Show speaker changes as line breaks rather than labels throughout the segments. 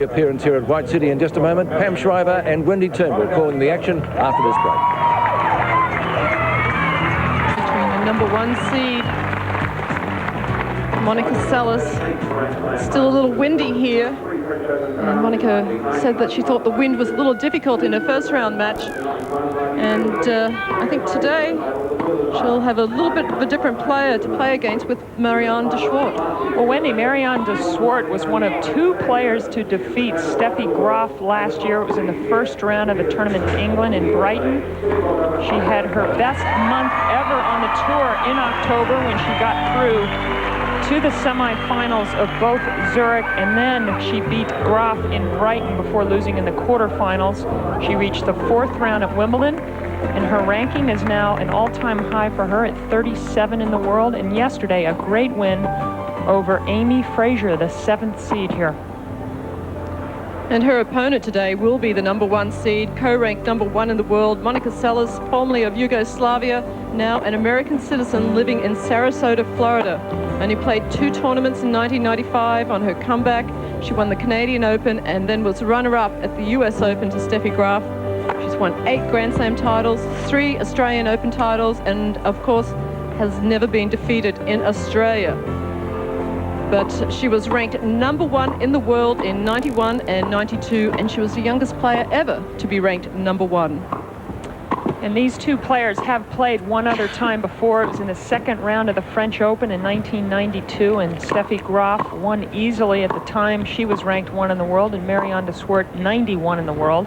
Appearance here at White City in just a moment. Pam Shriver and Wendy Turnbull calling the action after this break.
Between the number 1 seed, Monica Seles. Still a little windy here. And Monica said that she thought the wind was a little difficult in her first round match. And I think today she'll have a little bit of a different player to play against with Mariaan DeSwardt.
Well, Wendy, Mariaan DeSwardt was one of 2 players to defeat Steffi Graf last year. It was in the first round of a tournament in England in Brighton. She had her best month ever on the tour in October when she got through to the semifinals of both Zurich, and then she beat Graf in Brighton before losing in the quarterfinals. She reached the 4th round at Wimbledon, and her ranking is now an all-time high for her at 37 in the world. And yesterday, a great win over Amy Frazier, the 7th seed here.
And her opponent today will be the number 1 seed, co-ranked number 1 in the world, Monica Seles, formerly of Yugoslavia, now an American citizen living in Sarasota, Florida. Only played 2 tournaments in 1995. On her comeback, she won the Canadian Open and then was runner-up at the US Open to Steffi Graf. She's won 8 Grand Slam titles, 3 Australian Open titles, and of course has never been defeated in Australia. But she was ranked number 1 in the world in 91 and 92, and she was the youngest player ever to be ranked number 1.
And these 2 players have played one other time before. It was in the 2nd round of the French Open in 1992, and Steffi Graf won easily at the time. She was ranked 1 in the world, and Mariaan DeSwardt 91 in the world.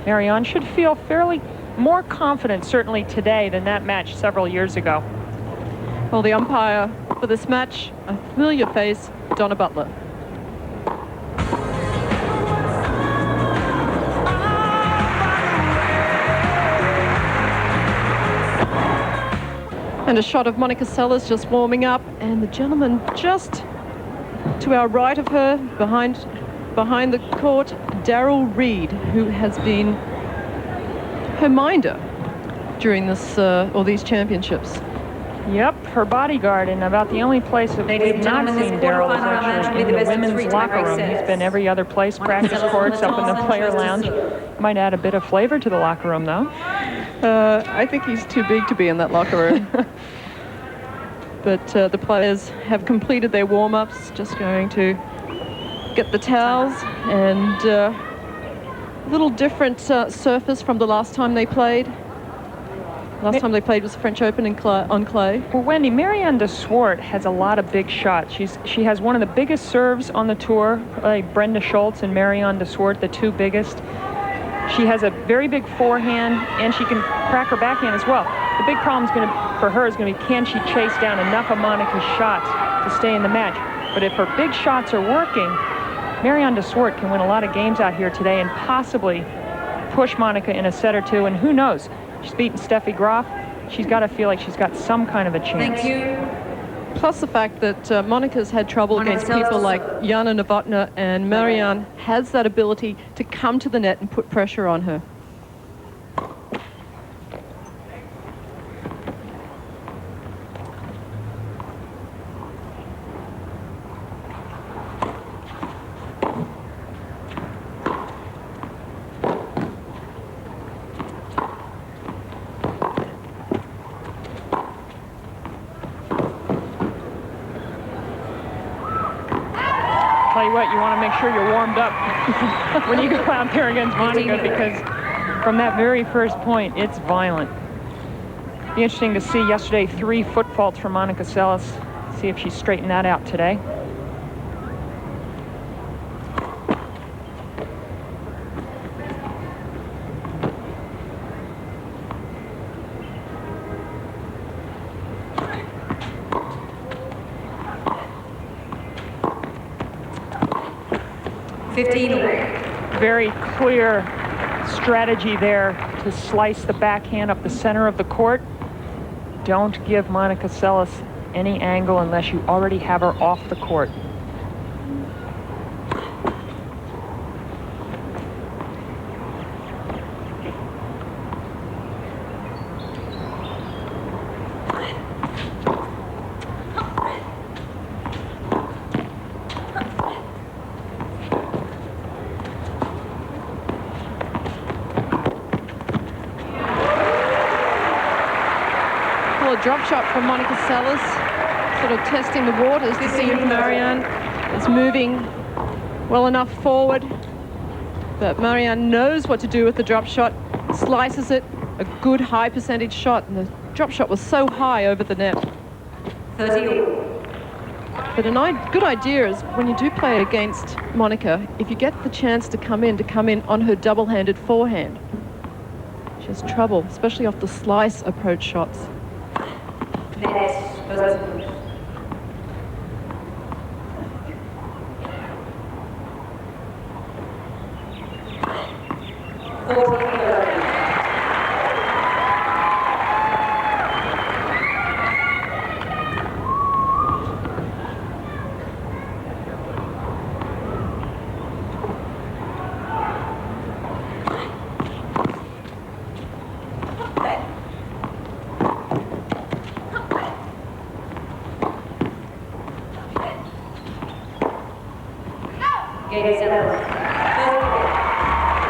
Mariaan should feel fairly more confident, certainly today, than that match several years ago.
Well, the umpire for this match, a familiar face, Donna Butler. And a shot of Monica Seles just warming up, and the gentleman just to our right of her, behind the court, Daryl Reed, who has been her minder during this or these championships.
Yep, her bodyguard, and about the only place that we've not seen Daryl is actually in the women's locker room. He's been every other place, practice courts, up in the player lounge. Might add a bit of flavor to the locker room, though.
I think he's too big to be in that locker room. But the players have completed their warm-ups, just going to get the towels, and a little different surface from the last time they played. Last time they played was the French Open on clay.
Well, Wendy, Mariaan DeSwardt has a lot of big shots. She has one of the biggest serves on the tour, like Brenda Schultz and Mariaan DeSwardt, the 2 biggest. She has a very big forehand, and she can crack her backhand as well. The big problem for her is going to be, can she chase down enough of Monica's shots to stay in the match? But if her big shots are working, Mariaan DeSwardt can win a lot of games out here today and possibly push Monica in a set or 2, and who knows? She's beaten Steffi Graf. She's got to feel like she's got some kind of a chance.
Thank you.
Plus the fact that Monica's had trouble against people like Jana Novotná, and Mariaan has that ability to come to the net and put pressure on her.
Tell you what, you want to make sure you're warmed up when you go out there against Monica, because from that very first point, it's violent. Be interesting to see yesterday 3 foot faults for Monica Seles. See if she's straightened that out today. Very clear strategy there to slice the backhand up the center of the court. Don't give Monica Seles any angle unless you already have her off the court.
drop shot from Monica Seles, sort of testing the waters to see if Marianne is moving well enough forward. But Marianne knows what to do with the drop shot, slices it, a good high percentage shot, and the drop shot was so high over the net.
30.
But a good idea is when you do play against Monica, if you get the chance to come in on her double-handed forehand. She has trouble, especially off the slice approach shots.
Net, positive.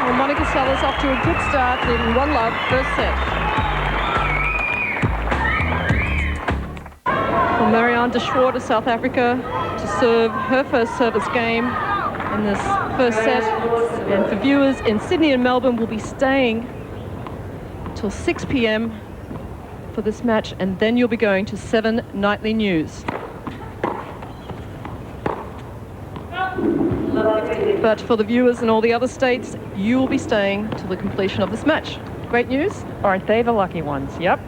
Well, Monica Seles off to a good start, leading 1-love, first set. Well, Mariaan DeSwardt of South Africa to serve her first service game in this first set. And for viewers in Sydney and Melbourne, will be staying till 6 p.m. for this match, and then you'll be going to 7 nightly news. But for the viewers in all the other states, you will be staying till the completion of this match. Great news?
Aren't they the lucky ones? Yep.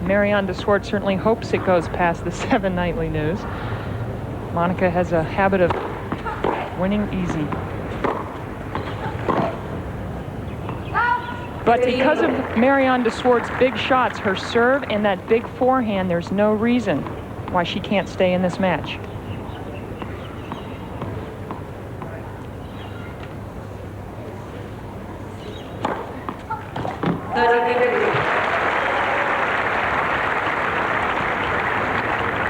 Mariaan DeSwardt certainly hopes it goes past the 7 nightly news. Monica has a habit of winning easy. But because of Mariaan DeSwardt's big shots, her serve and that big forehand, there's no reason why she can't stay in this match.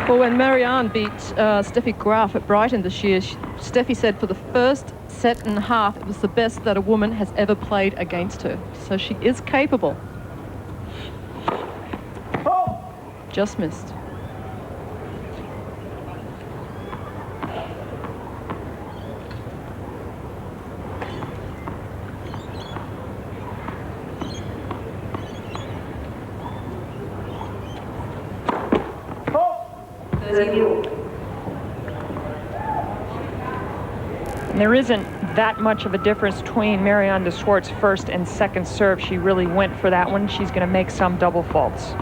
Well, when Marianne beat Steffi Graf at Brighton this year, Steffi said for the first set and a half, it was the best that a woman has ever played against her. So she is capable. Just missed.
And there isn't that much of a difference between Mariaan DeSwardt's first and second serve. She really went for that one. She's going to make some double faults.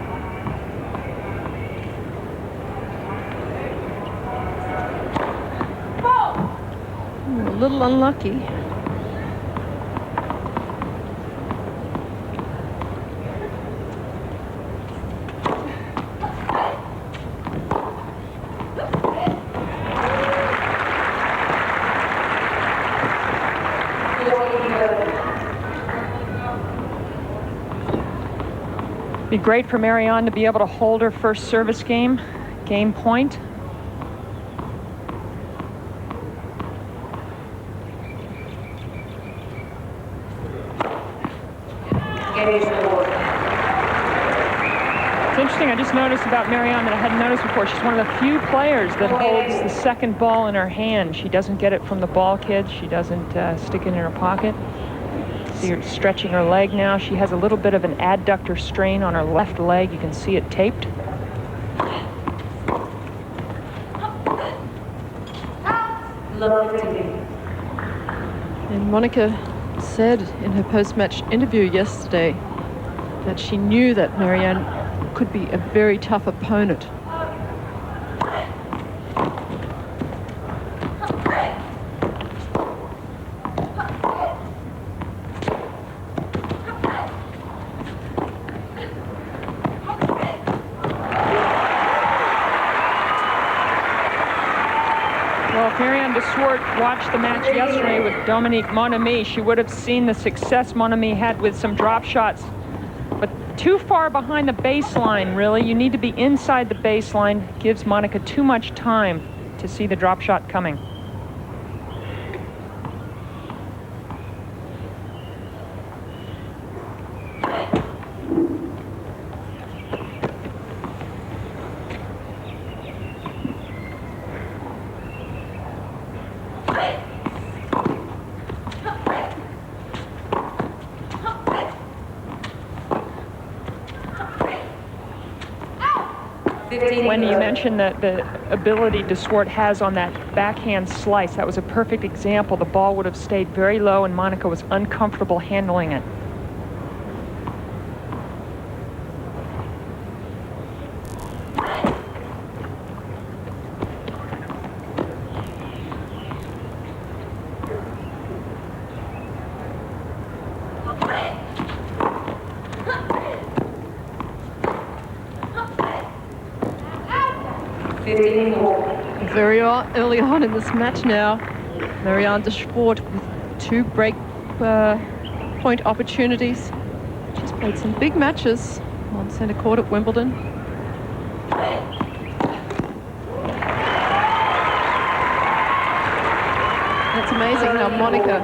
A little unlucky.
Be great for Marianne to be able to hold her first service game point. It's interesting, I just noticed about Marianne that I hadn't noticed before. She's one of the few players that holds the second ball in her hand. She doesn't get it from the ball kid. She doesn't stick it in her pocket. See her stretching her leg now. She has a little bit of an adductor strain on her left leg. You can see it taped.
And Monica said in her post-match interview yesterday that she knew that Marianne could be a very tough opponent.
Mariaan DeSwardt watched the match yesterday with Dominique Mon-Ami. She would have seen the success Mon-Ami had with some drop shots, but too far behind the baseline, really. You need to be inside the baseline. Gives Monica too much time to see the drop shot coming. Wendy, you mentioned the ability DeSwardt has on that backhand slice. That was a perfect example. The ball would have stayed very low and Monica was uncomfortable handling it.
Very early on in this match now, Mariaan DeSwardt with 2 break point opportunities. She's played some big matches on centre court at Wimbledon. It's amazing how Monica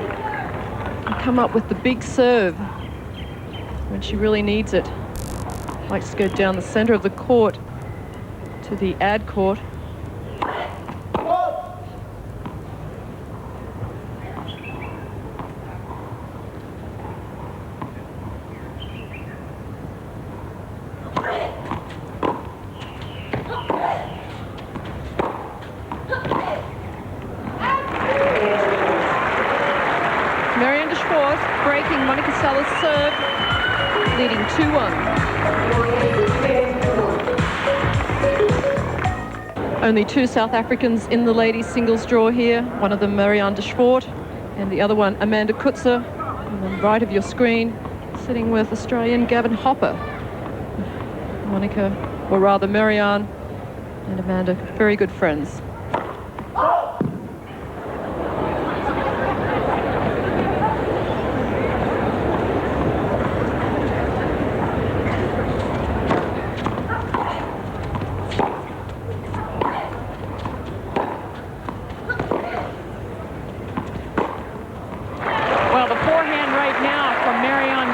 can come up with the big serve when she really needs it. Likes to go down the centre of the court to the ad court. Mariaan DeSwardt breaking Monica Seles' serve, leading 2-1. Only 2 South Africans in the ladies' singles draw here. One of them Mariaan DeSwardt, and the other one Amanda Coetzer. On the right of your screen, sitting with Australian Gavin Hopper. Monica, or rather Mariaan, and Amanda, very good friends.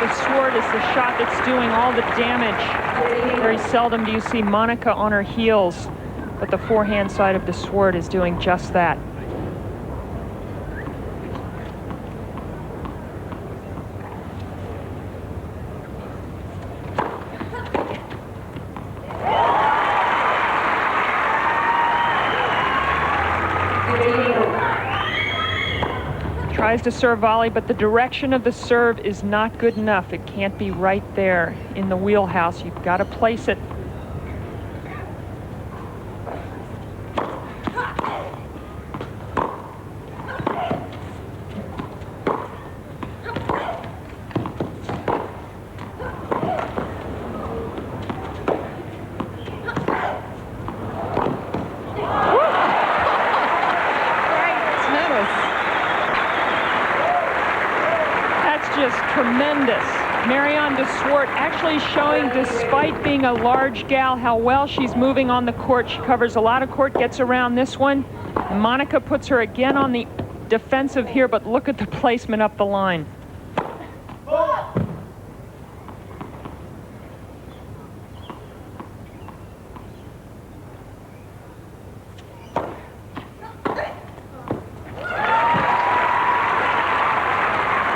DeSwardt is the shot that's doing all the damage. Very seldom do you see Monica on her heels, but the forehand side of DeSwardt is doing just that. Tries to serve volley, but the direction of the serve is not good enough. It can't be right there in the wheelhouse. You've got to place it. Tremendous. Mariaan DeSwardt actually showing, despite being a large gal, how well she's moving on the court. She covers a lot of court, gets around this one. Monica puts her again on the defensive here, but look at the placement up the line.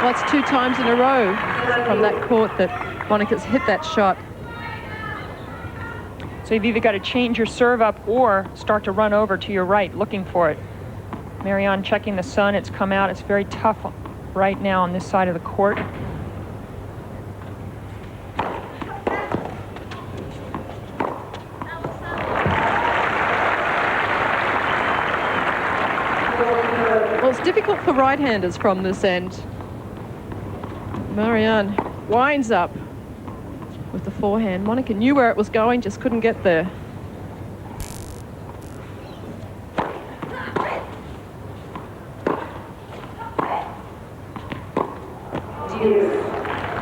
Well, it's 2 times in a row from that court that Monica's hit that shot.
So you've either got to change your serve up or start to run over to your right, looking for it. Mariaan checking the sun. It's come out. It's very tough right now on this side of the court.
Well, it's difficult for right-handers from this end. Mariaan winds up with the forehand. Monica knew where it was going, just couldn't get there.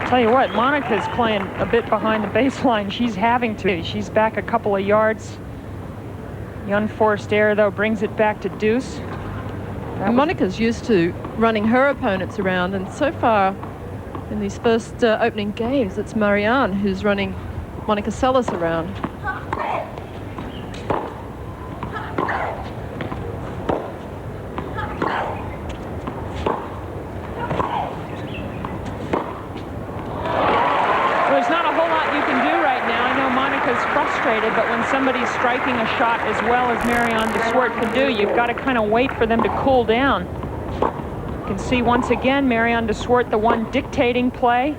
Tell you what, Monica's playing a bit behind the baseline. She's having to. She's back a couple of yards. The unforced error, though, brings it back to deuce.
Monica's used to running her opponents around, and so far in these first opening games, it's Mariaan who's running Monica Seles around.
Well, there's not a whole lot you can do right now. I know Monica's frustrated. frustrated, but when somebody's striking a shot as well as Mariaan DeSwardt can do, you've got to kind of wait for them to cool down. You can see once again Mariaan DeSwardt, the one dictating play.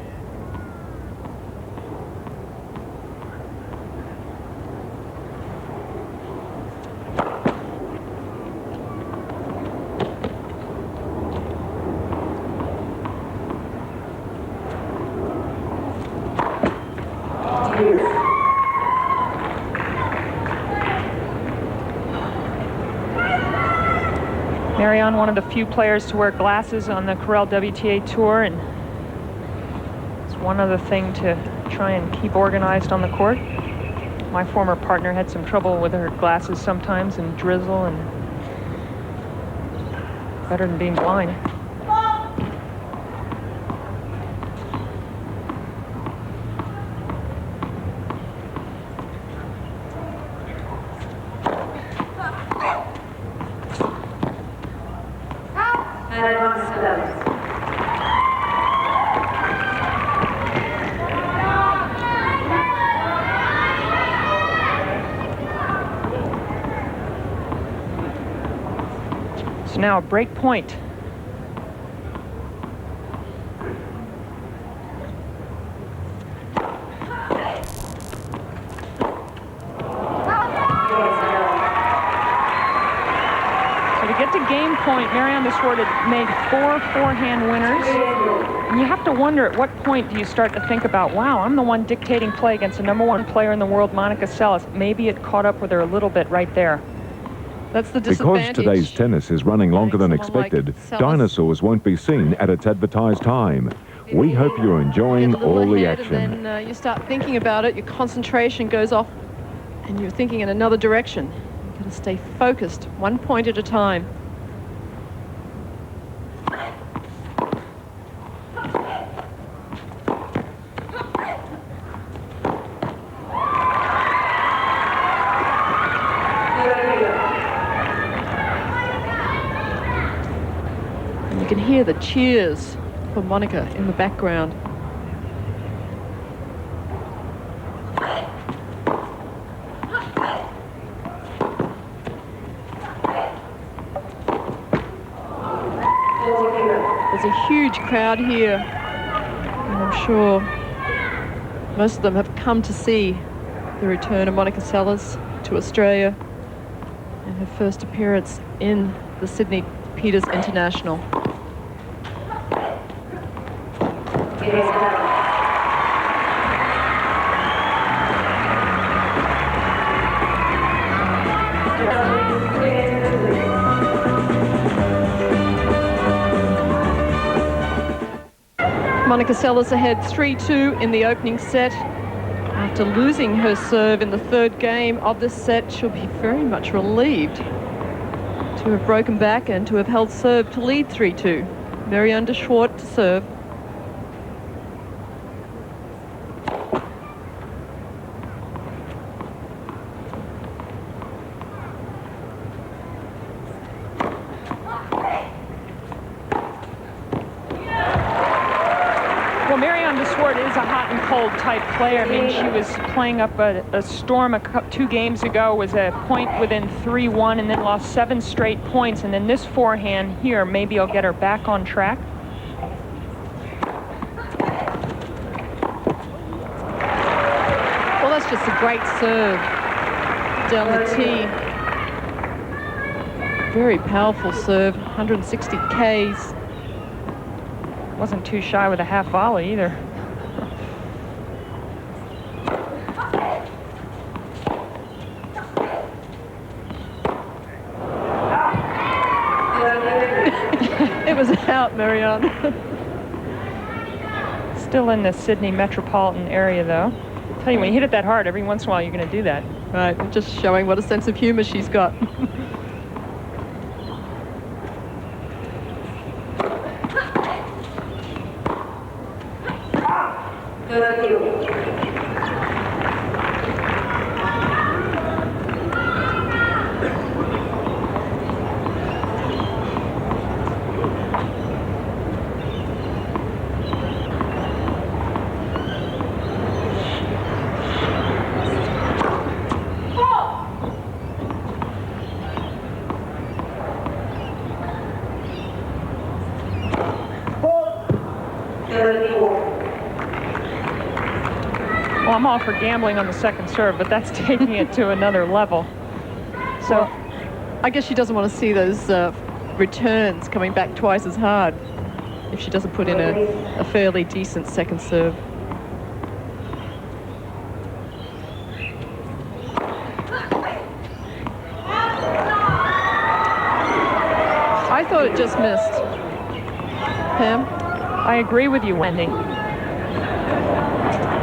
Mariaan, one of the few players to wear glasses on the Corel WTA Tour, and it's one other thing to try and keep organized on the court. My former partner had some trouble with her glasses sometimes, and drizzle, and better than being blind. So now a break point. Game point, Mariaan DeSwardt had made 4 forehand winners. And you have to wonder at what point do you start to think about, wow, I'm the one dictating play against the #1 player in the world, Monica Seles. Maybe it caught up with her a little bit right there.
That's the disadvantage.
Because today's tennis is running longer than expected, dinosaurs won't be seen at its advertised time. We hope you're enjoying all the action.
And then you start thinking about it, your concentration goes off, and you're thinking in another direction. You've got to stay focused, 1 point at a time. You can hear the cheers for Monica in the background. There's a huge crowd here, and I'm sure most of them have come to see the return of Monica Seles to Australia and her first appearance in the Sydney Peters International. Monica Seles ahead 3-2 in the opening set. After losing her serve in the third game of this set, she'll be very much relieved to have broken back and to have held serve to lead 3-2. Mariaan DeSwardt to serve.
Well, Mariaan DeSwardt is a hot and cold type player. I mean, she was playing up a storm 2 games ago, was a point within 3-1, and then lost 7 straight points. And then this forehand here, maybe will get her back on track.
Well, that's just a great serve down the tee. Very powerful serve, 160 Ks.
Wasn't too shy with a half volley either.
It was out, Mariaan.
Still in the Sydney metropolitan area, though. I tell you, when you hit it that hard, every once in a while you're going to do that.
Right, just showing what a sense of humor she's got.
Well, I'm all for gambling on the second serve, but that's taking it to another level. So
I guess she doesn't want to see those returns coming back twice as hard if she doesn't put in a fairly decent second serve. I thought it just missed. Pam?
I agree with you, Wendy.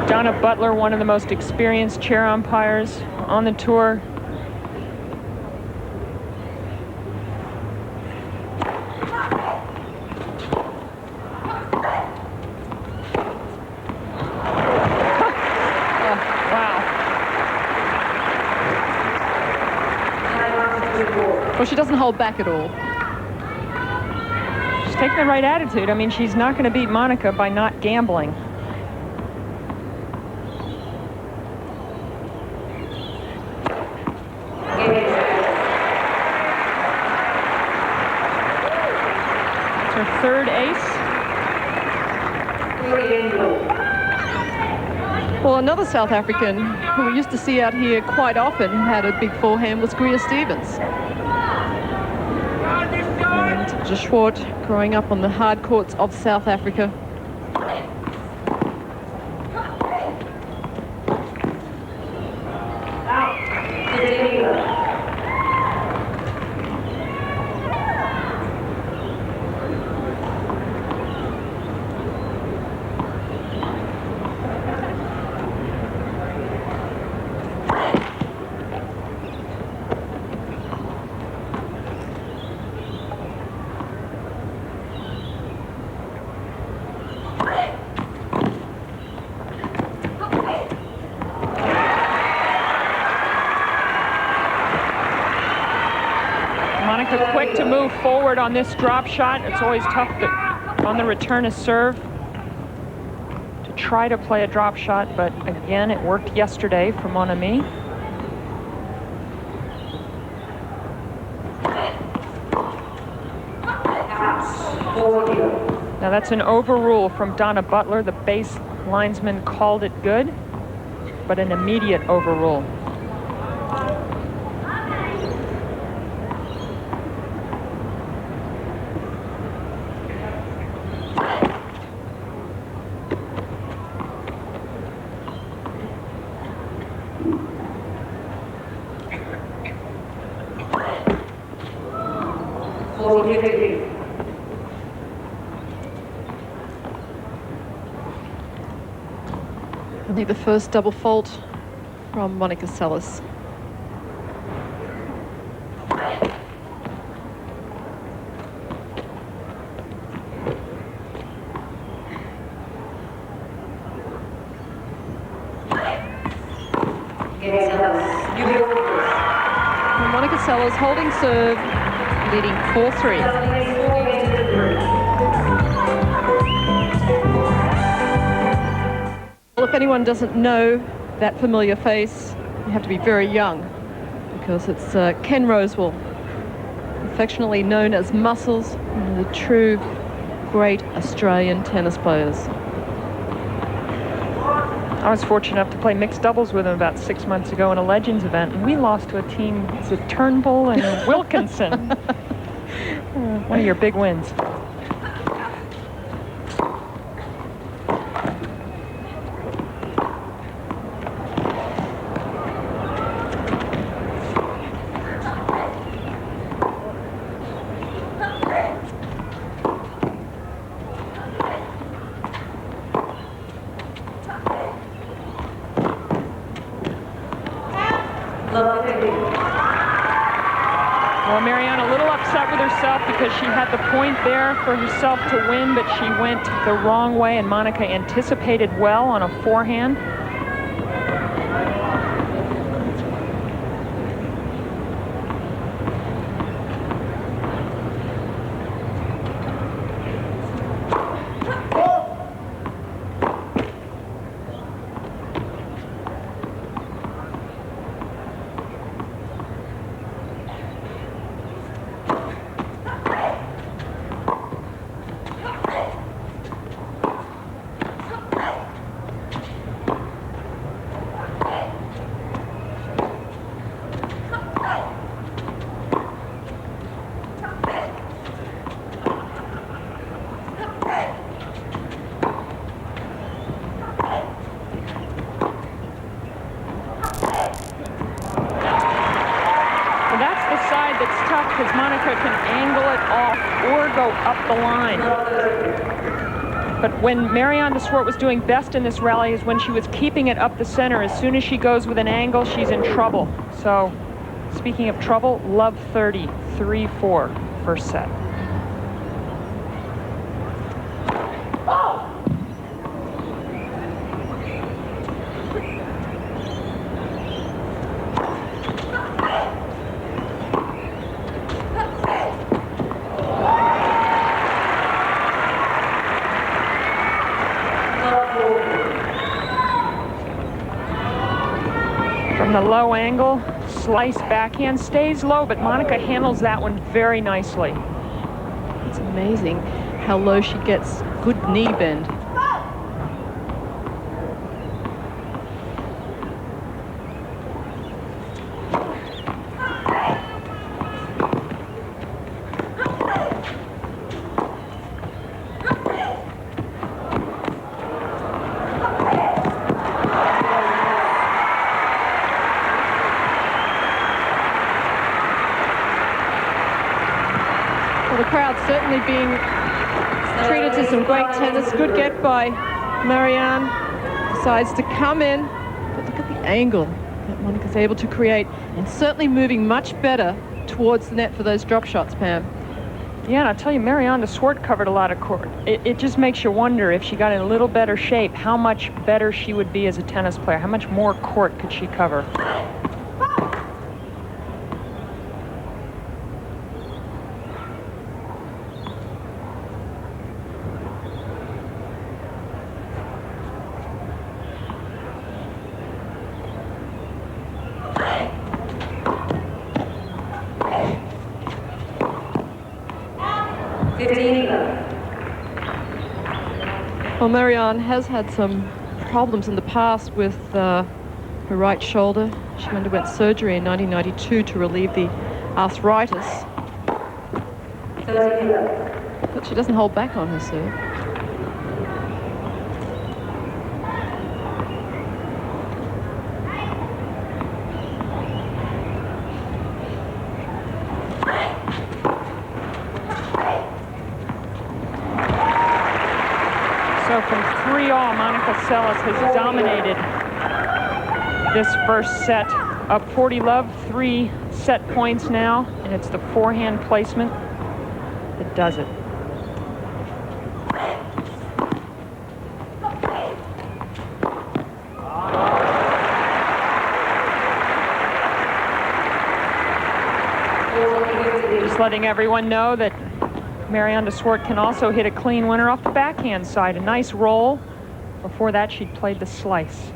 Donna Butler, one of the most experienced chair umpires on the tour.
Well, she doesn't hold back at all.
She's taking the right attitude. I mean, she's not going to beat Monica by not gambling. It's her third ace.
Well, another South African who we used to see out here quite often had a big forehand was Greer Stevens. And DeSwardt growing up on the hard courts of South Africa.
Quick to move forward on this drop shot. It's always tough on the return of serve to try to play a drop shot, but again, it worked yesterday for Mon Ami. Now that's an overrule from Donna Butler. The base linesman called it good, but an immediate overrule.
I think the first double fault from Monica Seles. And Monica Seles holding serve, leading 4-3. Well, if anyone doesn't know that familiar face, you have to be very young, because it's Ken Rosewall, affectionately known as Muscles, one of the true great Australian tennis players.
I was fortunate enough to play mixed doubles with him about 6 months ago in a Legends event, and we lost to a team, it's a Turnbull and a Wilkinson. One of your big wins. Well, Marianne a little upset with herself because she had the point there for herself to win, but she went the wrong way, and Monica anticipated well on a forehand. up the line. But when Mariaan DeSwardt was doing best in this rally is when she was keeping it up the center. As soon as she goes with an angle, she's in trouble. So, speaking of trouble, love 30, 3-4, first set. From the low angle, slice backhand, stays low, but Monica handles that one very nicely.
It's amazing how low she gets. Good knee bend. Well, the crowd's certainly being treated to some great tennis. Good get by Mariaan. Decides to come in, but look at the angle that Monica's able to create, and certainly moving much better towards the net for those drop shots, Pam.
Yeah, and I'll tell you, Mariaan DeSwardt covered a lot of court. It just makes you wonder if she got in a little better shape, how much better she would be as a tennis player. How much more court could she cover?
Well, Mariaan has had some problems in the past with her right shoulder. She underwent surgery in 1992 to relieve the arthritis. But she doesn't hold back on her serve.
So from 3-all, Monica Seles has dominated this first set. Up 40 love, 3 set points now, and it's the forehand placement that does it. Just letting everyone know that Mariaan DeSwardt can also hit a clean winner off the backhand side. A nice roll. Before that, she'd played the slice.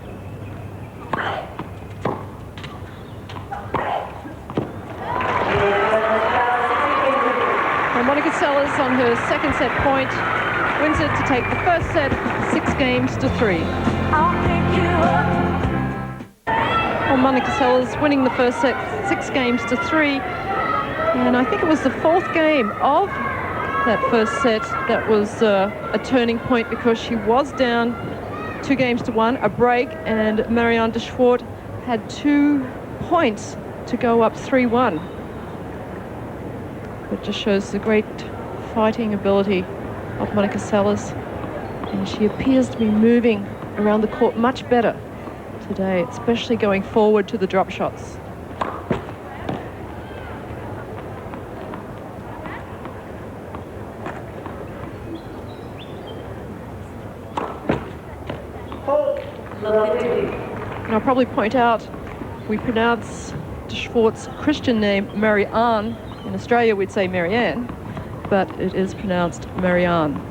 Well, Monica Seles on her second set point wins it to take the first set 6-3. Well, Monica Seles winning the first set 6-3. And I think it was the 4th game of that first set that was a turning point, because she was down 2-1, a break, and Mariaan DeSwardt had 2 points to go up 3-1. It just shows the great fighting ability of Monica Seles, and she appears to be moving around the court much better today, especially going forward to the drop shots. And I'll probably point out, we pronounce DeSwardt's Christian name Mariaan. In Australia, we'd say Marianne, but it is pronounced Mariaan.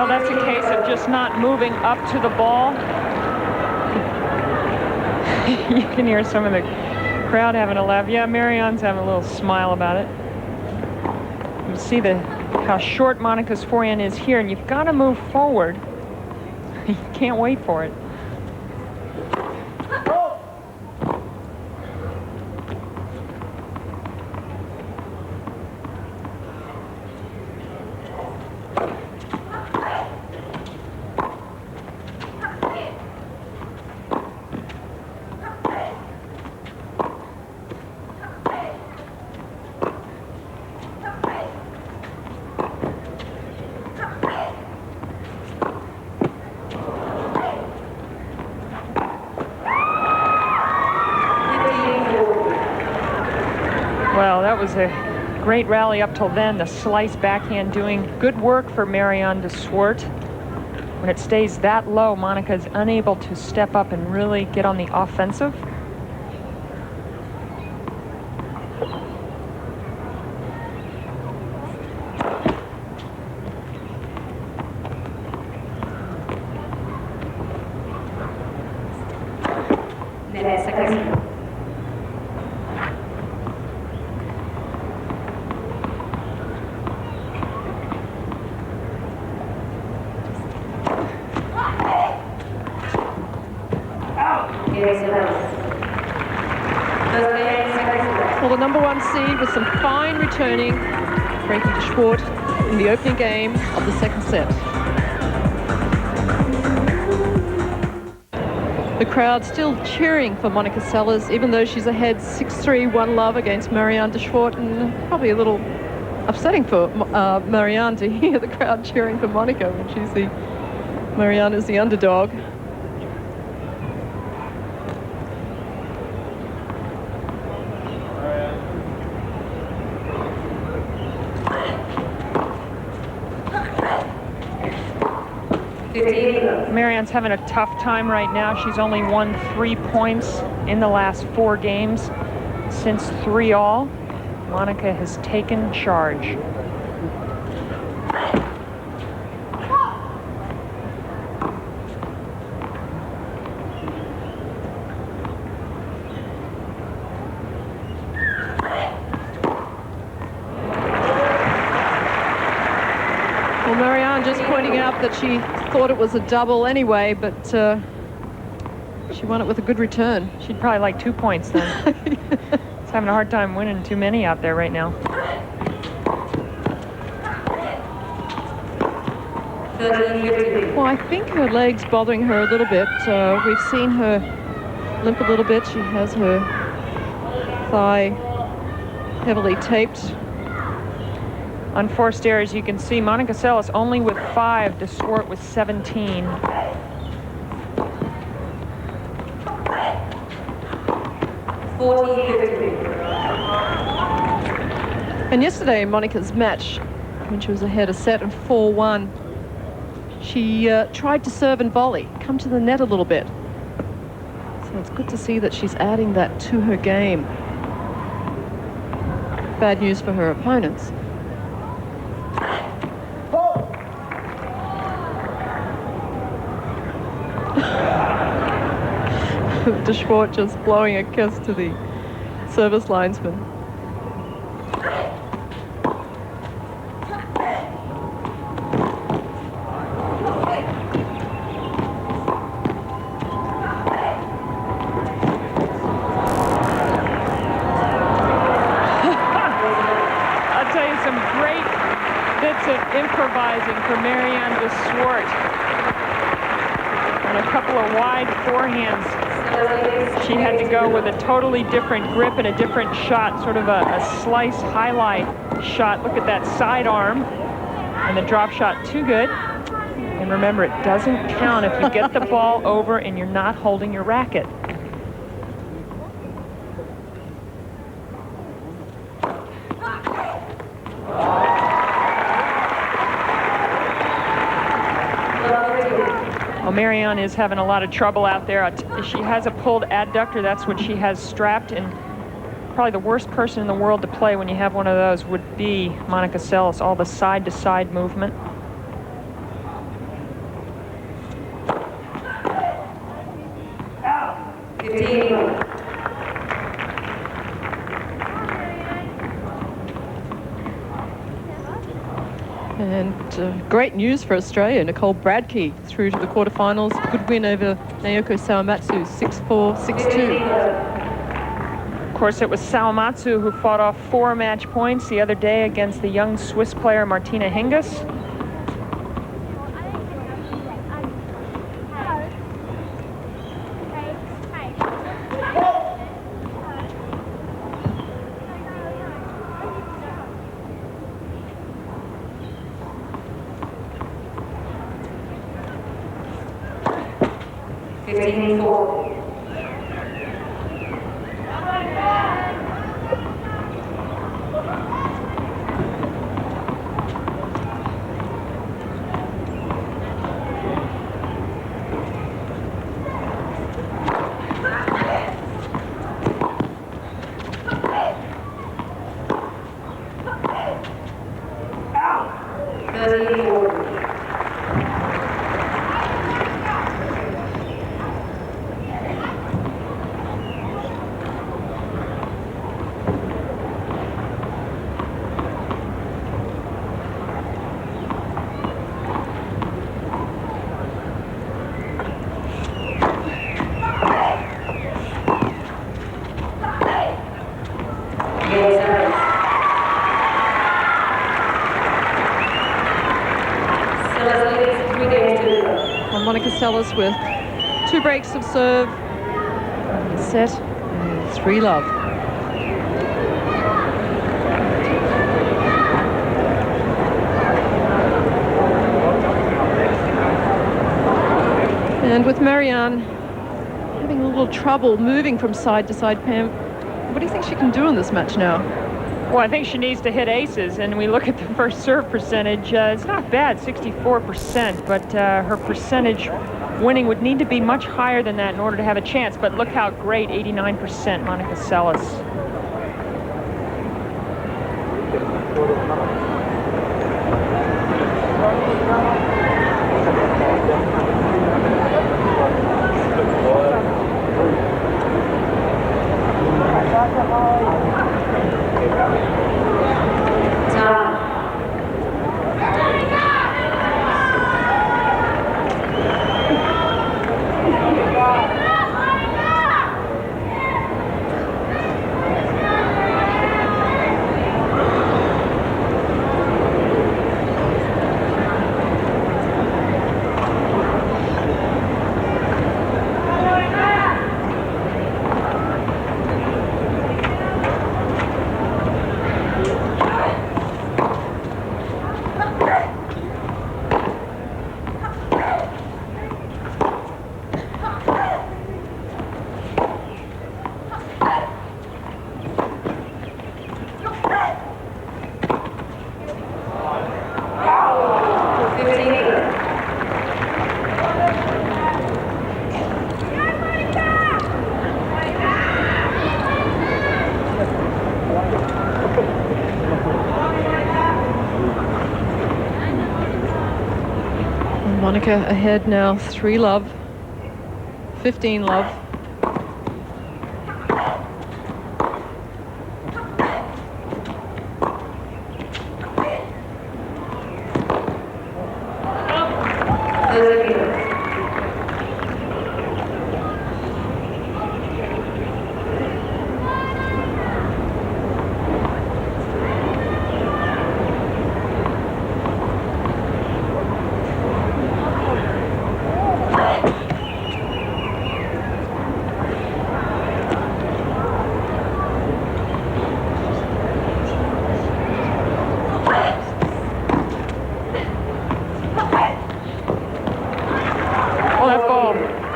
That's a case of just not moving up to the ball. You can hear some of the crowd having a laugh. Yeah, Mariaan's having a little smile about it. You see the how short Monica's forehand is here, and you've got to move forward. You can't wait for it. Well, that was a great rally up till then. The slice backhand doing good work for Mariaan DeSwardt. When it stays that low, Monica is unable to step up and really get on the offensive.
Well, the number 1 seed with some fine returning, Frankie DeSwardt, in the opening game of the second set. The crowd still cheering for Monica Seles, even though she's ahead 6-3, 1-love against Mariaan DeSwardt, and probably a little upsetting for Mariaan to hear the crowd cheering for Monica when Mariaan is the underdog. Mariaan's having a tough time right now. She's only won 3 points in the last 4 games since 3-all. Monica has taken charge. Well, Mariaan just pointing out that she thought it was a double anyway, but she won it with a good return. She'd probably like 2 points then. She's having a hard time winning too many out there right now. Well, I think her leg's bothering her a little bit. We've seen her limp a little bit. She has her thigh heavily taped. Unforced errors, you can see Monica Seles only with 5, DeSwardt with 17. And yesterday, Monica's match, when she was ahead a set and 4-1, she tried to serve and volley, come to the net a little bit. So it's good to see that she's adding that to her game. Bad news for her opponents. DeSwardt just blowing a kiss to the service linesman. I'll tell you some great bits of improvising for Mariaan DeSwardt on a couple of wide forehands. She had to go with a totally different grip and a different shot, sort of a slice highlight shot. Look at that sidearm and the drop shot, too good. And remember, it doesn't count if you get the ball over and you're not holding your racket. Well, Mariaan is having a lot of trouble out there. She has a pulled adductor. That's what she has strapped. And probably the worst person in the world to play when you have one of those would be Monica Seles. All the side-to-side movement. great news for Australia. Nicole Bradkey through to the quarterfinals. Good win over Naoko Sawamatsu, 6-4, 6-2.
Of course, it was Sawamatsu who fought off 4 match points the other day against the young Swiss player Martina Hingis.
Monica Seles with 2 breaks of serve, set, and 3-love. And with Mariaan having a little trouble moving from side to side, Pam, what do you think she can do in this match now?
Well, I think she needs to hit aces, and we look at the first serve percentage. It's not bad, 64%, but her percentage winning would need to be much higher than that in order to have a chance. But look how great, 89%, Monica Seles.
Monica ahead now, 3-love, 15-love.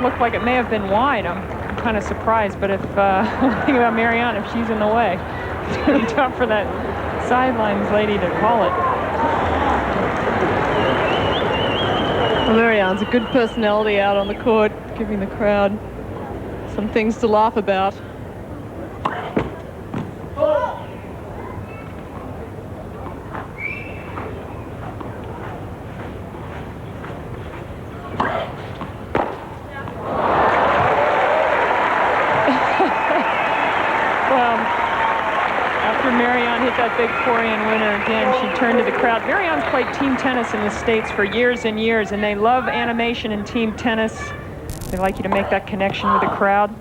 Looked like it may have been wide. I'm kind of surprised, but if one thing about Mariaan, if she's in the way, it's going to be tough for that sidelines lady to call it.
Well, Mariaan's a good personality out on the court, giving the crowd some things to laugh about.
that Victorian winner again. She turned to the crowd. Mariaan's played team tennis in the States for years and years, and they love animation in team tennis. They like you to make that connection with the crowd.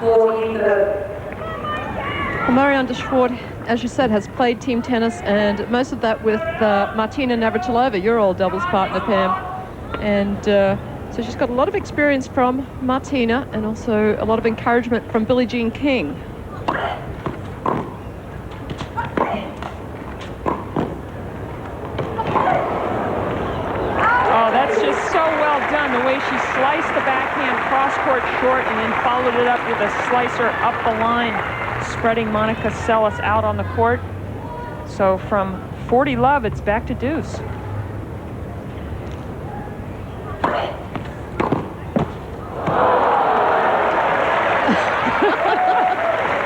Well, Mariaan DeSwardt, as you said, has played team tennis, and most of that with Martina Navratilova, your old doubles partner, Pam. And so she's got a lot of experience from Martina and also a lot of encouragement from Billie Jean King.
Oh, that's just so well done, the way she sliced the backhand cross-court short and then followed it up with a slicer up the line, spreading Monica Seles out on the court. So from 40 love, it's back to deuce.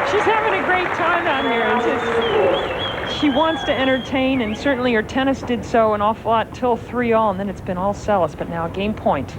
She's having a great time out here. She wants to entertain, and certainly her tennis did so an awful lot till 3-all, and then it's been all Seles, but now a game point.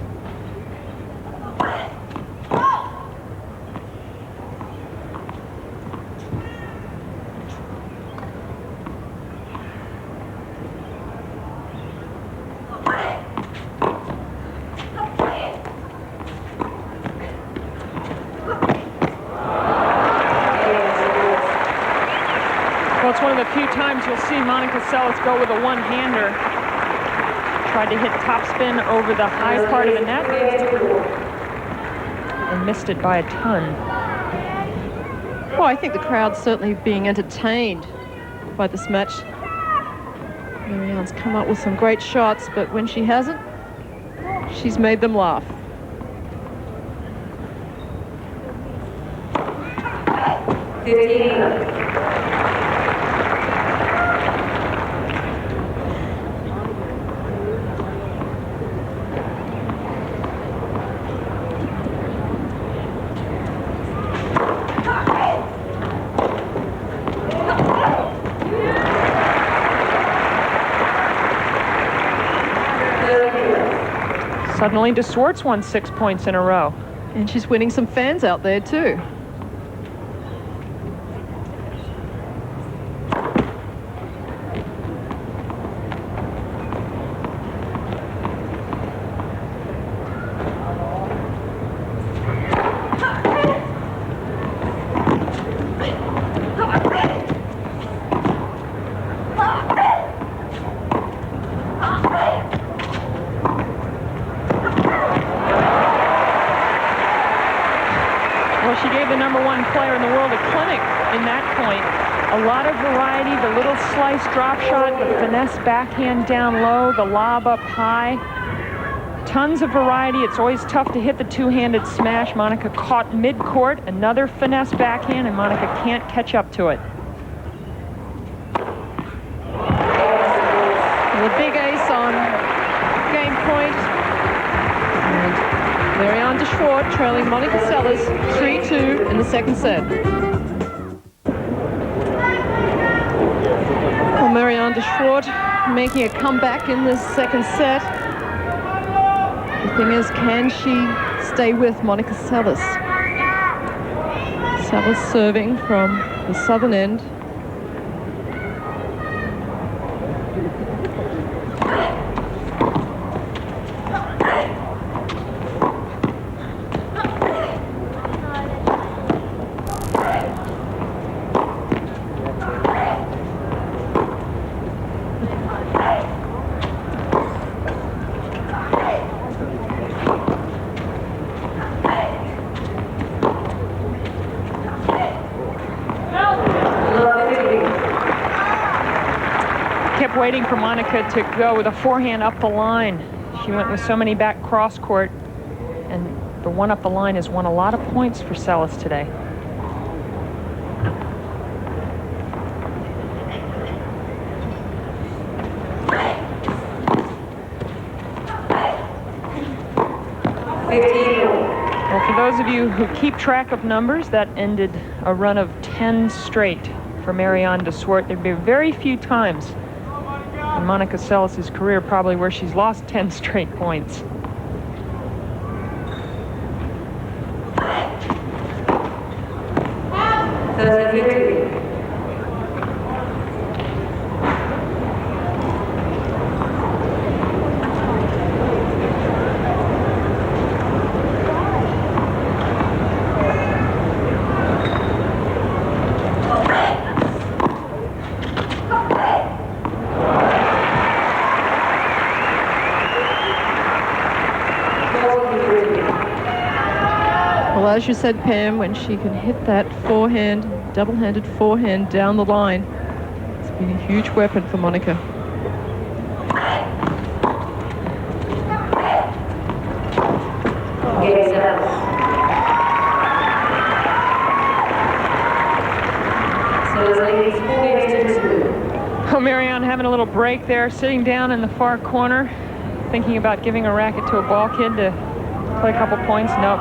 Well, it's one of the few times you'll see Monica Seles go with a one-hander. Tried to hit topspin over the high part of the net and missed it by a ton.
Well, I think the crowd's certainly being entertained by this match. Mariaan's come up with some great shots, but when she hasn't, she's made them laugh.
Suddenly, DeSwardt's won 6 points in a row.
And she's winning some fans out there, too.
She gave the #1 player in the world a clinic in that point. A lot of variety, the little slice drop shot, the finesse backhand down low, the lob up high. Tons of variety. It's always tough to hit the two-handed smash. Monica caught mid-court, another finesse backhand, and Monica can't catch up to it.
The big ace on game point. Mariaan DeSwardt trailing Monica Seles 3-2 in the second set. Well, Mariaan DeSwardt making a comeback in this second set. The thing is, can she stay with Monica Seles? Seles serving from the southern end.
Waiting for Monica to go with a forehand up the line. She went with so many back cross court, and the one up the line has won a lot of points for Seles today. Well, for those of you who keep track of numbers, that ended a run of 10 straight for Mariaan DeSwardt. There'd be very few times in Monica Seles' career, probably where she's lost 10 straight points.
Well, as you said, Pam, when she can hit that forehand, double-handed forehand down the line, it's been a huge weapon for Monica.
Oh, Marianne having a little break there, sitting down in the far corner, thinking about giving a racket to a ball kid to play a couple points. Nope.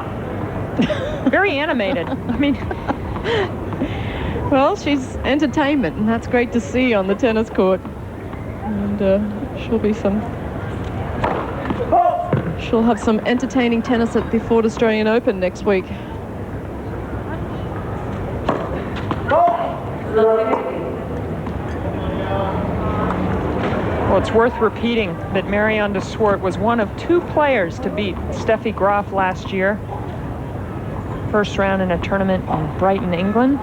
Very animated. I mean,
well, she's entertainment, and that's great to see on the tennis court. And she'll have some entertaining tennis at the Ford Australian Open next week.
Well, it's worth repeating that Mariaan DeSwardt was one of 2 players to beat Steffi Graf last year. First round in a tournament in Brighton, England.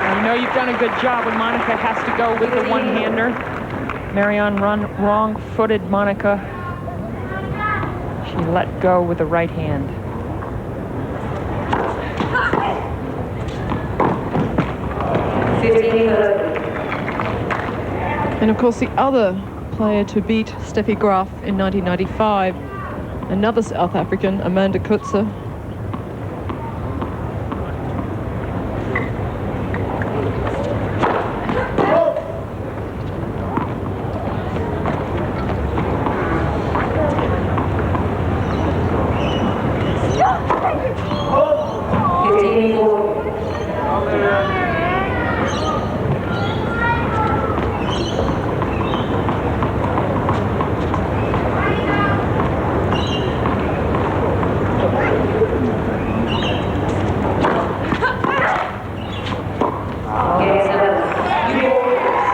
You know you've done a good job when Monica has to go with the one-hander. Marianne wrong-footed Monica. She let go with the right hand.
And of course, the other player to beat Steffi Graf in 1995, another South African, Amanda Coetzer.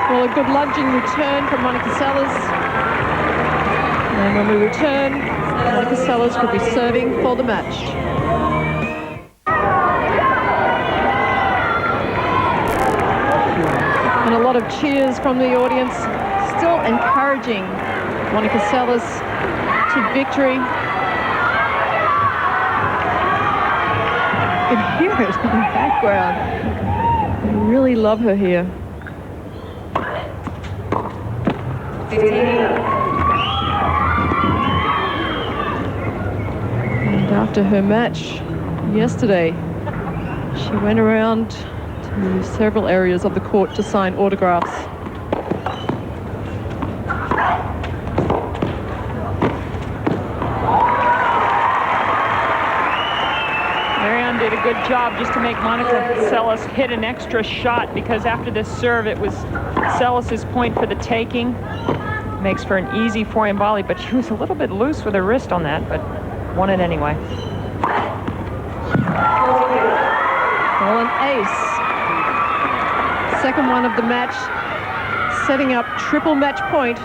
Well, a good lunging return from Monica Seles. And when we return, Monica Seles could be serving for the match. And a lot of cheers from the audience, still encouraging Monica Seles to victory. You can hear it in the background. I really love her here. And after her match yesterday, she went around to several areas of the court to sign autographs.
Marianne did a good job just to make Monica Seles hit an extra shot, because after this serve, it was Seles' point for the taking. Makes for an easy forehand volley, but she was a little bit loose with her wrist on that, but won it anyway.
Well, an ace. Second one of the match, setting up triple match point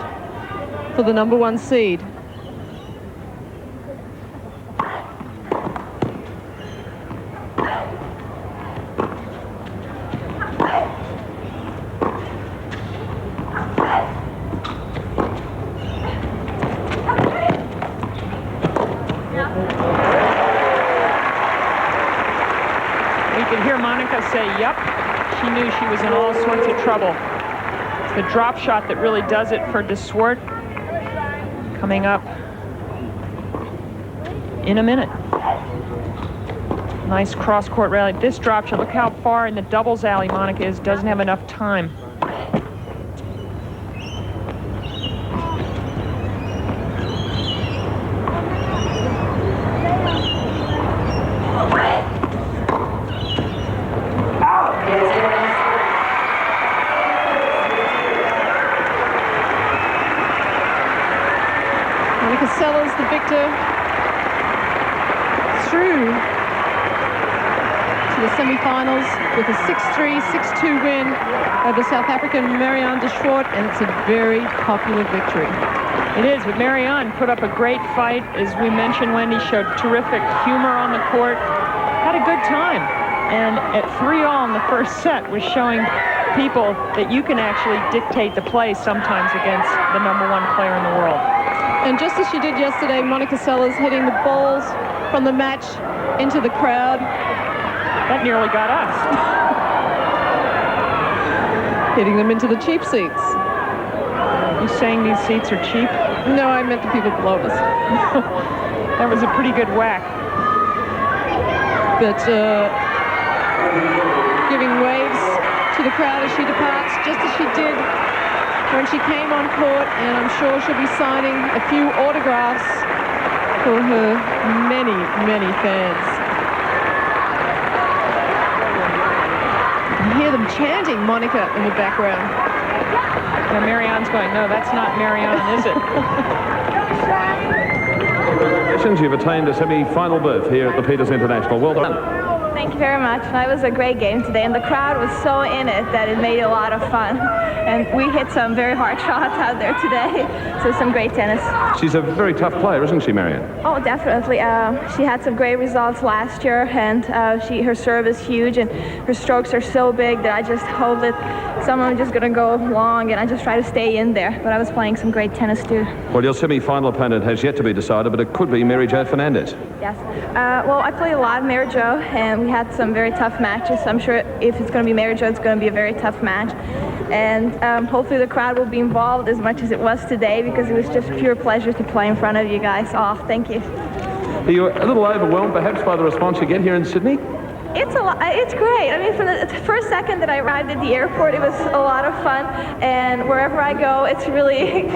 for the #1 seed.
Say, yep, she knew she was in all sorts of trouble. It's the drop shot that really does it for DeSwardt. Coming up in a minute. Nice cross-court rally. This drop shot, look how far in the doubles alley Monica is, doesn't have enough time.
the semi-finals with a 6-3, 6-2 win over South African Mariaan DeSwardt, and it's a very popular victory.
It is, but Mariaan put up a great fight. As we mentioned, Wendy showed terrific humor on the court, had a good time, and at 3-all in the first set was showing people that you can actually dictate the play sometimes against the #1 player in the world.
And just as she did yesterday, Monica Seles hitting the balls from the match into the crowd.
That nearly got us.
Hitting them into the cheap seats.
You saying these seats are cheap?
No, I meant the people below us.
That was a pretty good whack.
But giving waves to the crowd as she departs, just as she did when she came on court, and I'm sure she'll be signing a few autographs for her many, many fans. You hear them chanting Monica in the background.
And Mariaan's going, no, that's not Mariaan, is it?
Congratulations, you've attained a semi-final berth here at the Peters International. Well done.
Thank you very much. It was a great game today, and the crowd was so in it that it made it a lot of fun. And we hit some very hard shots out there today, so some great tennis.
She's a very tough player, isn't she, Mariaan?
Oh, definitely. She had some great results last year, and her serve is huge, and her strokes are so big that I just hope that someone is just going to go long, and I just try to stay in there. But I was playing some great tennis, too.
Well, your semi-final opponent has yet to be decided, but it could be Mary Jo Fernandez.
Yes. Well, I played a lot of Mary Jo, and we had some very tough matches. I'm sure if it's going to be Mary Jo, it's going to be a very tough match. And hopefully the crowd will be involved as much as it was today, because it was just pure pleasure to play in front of you guys. Oh, thank you.
Are you a little overwhelmed, perhaps, by the response you get here in Sydney?
It's great. I mean, from the first second that I arrived at the airport, it was a lot of fun. And wherever I go, it's really